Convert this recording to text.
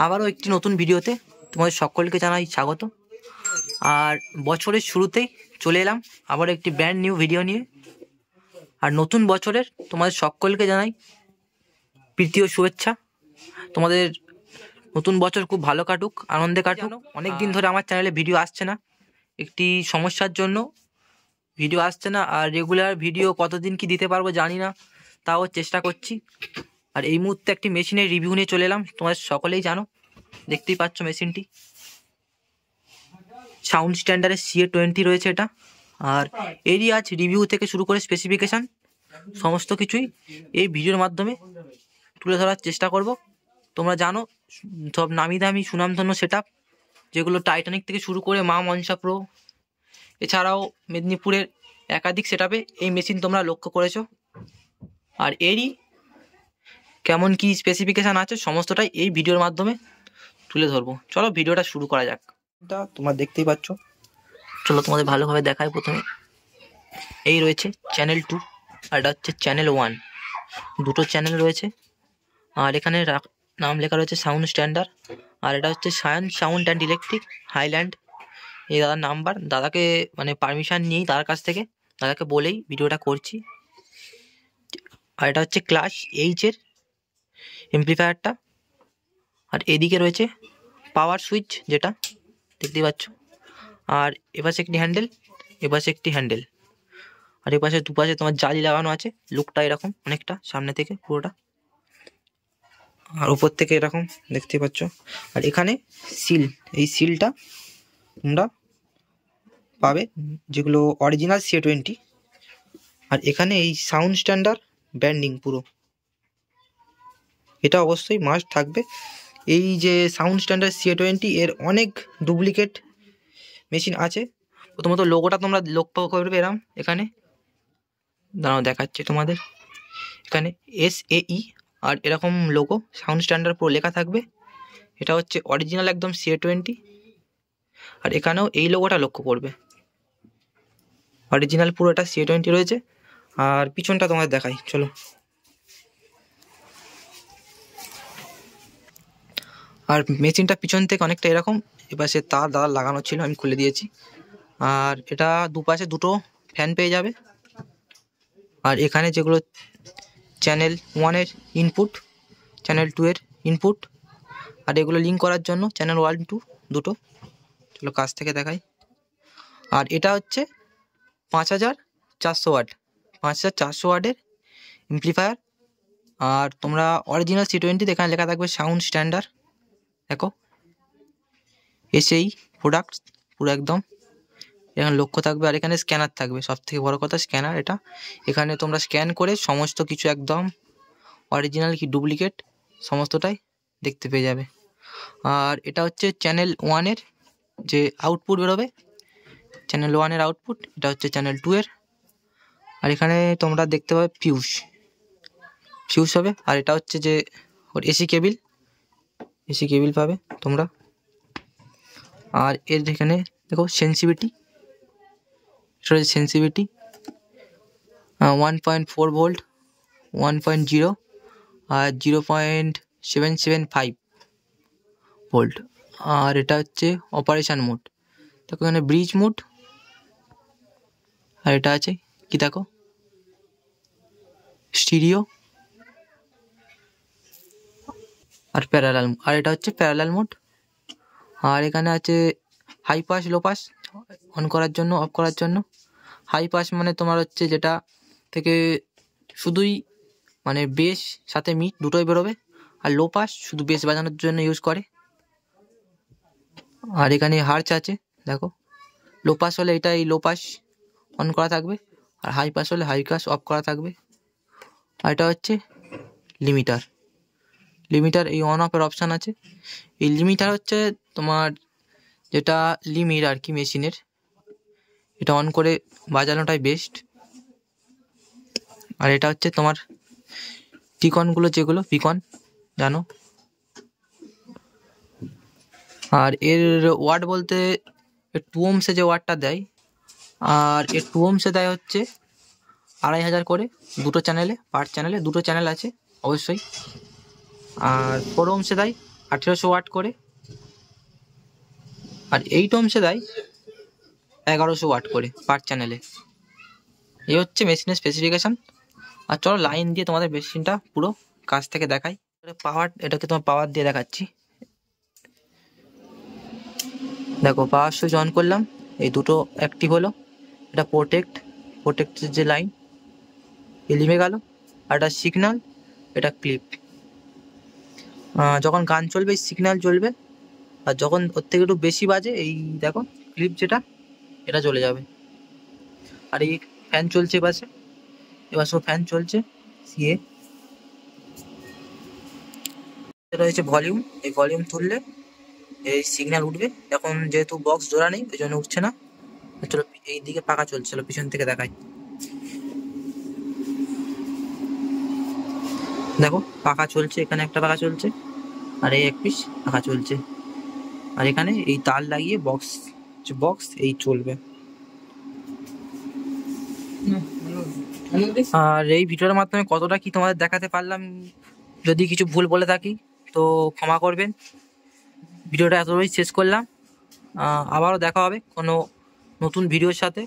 আবারও একটি নতুন ভিডিওতে তোমাদের সকলকে জানাই স্বাগত। আর বছরের শুরুতেই চলে এলাম আবার একটি ব্র্যান্ড নিউ ভিডিও নিয়ে। আর নতুন বছরের তোমাদের সকলকে জানাই প্রীতি ও শুভেচ্ছা। তোমাদের নতুন বছর খুব ভালো কাটুক, আনন্দে কাটুক। অনেক দিন ধরে আমার চ্যানেলে ভিডিও আসছে না, একটি সমস্যার জন্য ভিডিও আসছে না। আর রেগুলার ভিডিও কতদিন কি দিতে পারবো জানি না, তাও চেষ্টা করছি। আর এই মুহূর্তে একটি মেশিনের রিভিউ নিয়ে চলে এলাম। তোমরা সকলেই জানো, দেখতেই পাচ্ছ মেশিনটি সাউন্ড স্ট্যান্ডার্ডের CA20 রয়েছে এটা। আর এরই আজ রিভিউ থেকে শুরু করে স্পেসিফিকেশান সমস্ত কিছুই এই ভিডিওর মাধ্যমে তুলে ধরার চেষ্টা করব। তোমরা জানো সব নামি দামি সুনামধন্য সেট আপ, যেগুলো টাইটানিক থেকে শুরু করে মা মনসা প্রো, এছাড়াও মেদিনীপুরের একাধিক সেট আপে এই মেশিন তোমরা লক্ষ্য করেছো। আর এরই কেমন কি স্পেসিফিকেশান আছে সমস্তটাই এই ভিডিওর মাধ্যমে তুলে ধরবো। চলো ভিডিওটা শুরু করা যাক। এটা তোমরা দেখতেই পাচ্ছ, চলো তোমাদের ভালোভাবে দেখায়। প্রথমে এই রয়েছে চ্যানেল 2 আর এটা হচ্ছে চ্যানেল 1, দুটো চ্যানেল রয়েছে। আর এখানে নাম লেখা রয়েছে সাউন্ড স্ট্যান্ডার্ড। আর এটা হচ্ছে Sayan sound and electric highland. এই দাদার নাম্বার, দাদাকে মানে পারমিশন নিয়েই তার কাছ থেকে, দাদাকে বলেই ভিডিওটা করছি। আর এটা হচ্ছে ক্লাস এইচের এমপ্লিফায়ারটা। আর এদিকে রয়েছে পাওয়ার সুইচ, যেটা দেখতেই পাচ্ছ। আর এপাশে একটি হ্যান্ডেল, এপাশে একটি হ্যান্ডেল। আর এপাশে দুপাশে তোমার জালি লাগানো আছে, লুকটা এরকম অনেকটা সামনে থেকে পুরোটা, আর উপর থেকে এরকম দেখতে পাচ্ছ। আর এখানে সিল, এই সিলটা তোমরা পাবে যেগুলো অরিজিনাল CA20। আর এখানে এই সাউন্ড স্ট্যান্ডার্ড ব্র্যান্ডিং পুরো, এটা অবশ্যই মাস্ট থাকবে। এই যে সাউন্ড স্ট্যান্ডার্ড CA20 এর অনেক ডুপ্লিকেট মেশিন আছে। প্রথমত লোগোটা তোমরা লক্ষ্য করবে এরম, এখানে দাঁড়াও দেখাচ্ছি তোমাদের। এখানে SAE আর এরকম লোগো সাউন্ড স্ট্যান্ডার্ড পুরো লেখা থাকবে। এটা হচ্ছে অরিজিনাল একদম CA20। আর এখানেও এই লোগোটা লক্ষ্য করবে, অরিজিনাল পুরো এটা CA20 রয়েছে। আর পিছনটা তোমাদের দেখাই, চলো। আর মেশিনটা পিছন থেকে অনেকটা এরকম, এপাশে তার দাদা লাগানো ছিল, আমি খুলে দিয়েছি। আর এটা দুপাশে দুটো ফ্যান পেয়ে যাবে। আর এখানে যেগুলো চ্যানেল 1-এর ইনপুট, চ্যানেল 2-এর ইনপুট, আর এগুলো লিঙ্ক করার জন্য চ্যানেল 1-2 দুটো। চলো কাছ থেকে দেখাই। আর এটা হচ্ছে 5400 ওয়াট, 5400 ওয়াটের এমপ্লিফায়ার। আর তোমরা অরিজিনাল CA20 এখানে লেখা থাকবে সাউন্ড স্ট্যান্ডার্ড, দেখো SAE প্রোডাক্ট পুরো একদম এখানে লক্ষ্য থাকবে। আর এখানে স্ক্যানার থাকবে, সব থেকে বড় কথা স্ক্যানার এটা। এখানে তোমরা স্ক্যান করে সমস্ত কিছু একদম অরিজিনাল কি ডুপ্লিকেট সমস্তটাই দেখতে পেয়ে যাবে। আর এটা হচ্ছে চ্যানেল 1-এর যে আউটপুট বেরোবে, চ্যানেল 1-এর আউটপুট, এটা হচ্ছে চ্যানেল 2-এর। আর এখানে তোমরা দেখতে পাবে ফিউজ হবে। আর এটা হচ্ছে যে ওর এসি কেবিল পাবে তোমরা। আর এর এখানে দেখো সেন্সিভিটি, এটা হচ্ছে সেন্সিভিটি 1.4 ভোল্ট, 1.0 আর 0.775 ভোল্ট। আর এটা হচ্ছে অপারেশন মোড, দেখো এখানে ব্রিজ মোড। আর এটা আছে কি দেখো স্টিরিও আর প্যারালাল। আর এটা হচ্ছে প্যারালাল মোড। আর এখানে আছে high pass low pass on করার জন্য, অফ করার জন্য। হাই পাস মানে তোমার হচ্ছে যেটা থেকে শুধুই মানে বেস সাথে মিড দুটোই বেরোবে। আর লো পাস শুধু বেস বাজানোর জন্য ইউজ করে। আর এখানে হার্চ আছে, দেখো লো পাস হলে এটা এই লো পাস অন করা থাকবে, আর হাই পাস হলে হাই পাস অফ করা থাকবে। আর এটা হচ্ছে লিমিটার, এই অন অফের অপশান আছে। এই লিমিটার হচ্ছে তোমার যেটা লিমিট আর কি মেশিনের, এটা অন করে বাজানোটাই বেস্ট। আর এটা হচ্ছে তোমার টিকনগুলো, যেগুলো পিকন জানো। আর এর ওয়াট বলতে 2 ohms-এ যে ওয়াটটা দেয়, আর এর 2 ohms-এ দেয় হচ্ছে 2500 করে দুটো চ্যানেলে, পার চ্যানেলে দুটো চ্যানেল আছে অবশ্যই। আর 4 ohms-এ দেয় 1800 ওয়াট করে, আর 8 ohms দেয় 1100 ওয়াট করে পার চ্যানেলে। এই হচ্ছে মেশিনের স্পেসিফিকেশান। আর চলো লাইন দিয়ে তোমাদের মেশিনটা পুরো কাছ থেকে দেখাই। পাওয়ার, এটাকে তোমার পাওয়ার দিয়ে দেখাচ্ছি। দেখো পাওয়ার সুইচ অন করলাম, এই দুটো অ্যাক্টিভ হলো। এটা প্রোটেক্টের যে লাইন এ লিমে গেল, আর এটা সিগন্যাল, এটা ক্লিপ। যখন গান চলবে সিগন্যাল জ্বলবে, আর যখন ওর থেকে একটু বেশি বাজে এই দেখো ক্লিপ যেটা, এটা চলে যাবে। আর এই ফ্যান চলছে এপাশে, এবার সব ফ্যান চলছে সিএ। এটা হচ্ছে ভলিউম, এই ভলিউম তুললে এই সিগন্যাল উঠবে। এখন যেহেতু বক্স জোড়া নেই ওই জন্য উঠছে না। চলো এই দিকে পাখা চলছিল, পিছন থেকে দেখাই। দেখো পাখা চলছে, এখানে একটা পাখা চলছে, আর এই এক পিস পাখা চলছে। আর এখানে এই তার লাগিয়ে বক্স এই চলবে। আর এই ভিডিওর মাধ্যমে কতটা কি তোমাদের দেখাতে পারলাম, যদি কিছু ভুল বলে থাকি তো ক্ষমা করবেন। ভিডিওটা এতটাই শেষ করলাম। আবারও দেখা হবে কোনো নতুন ভিডিওর সাথে।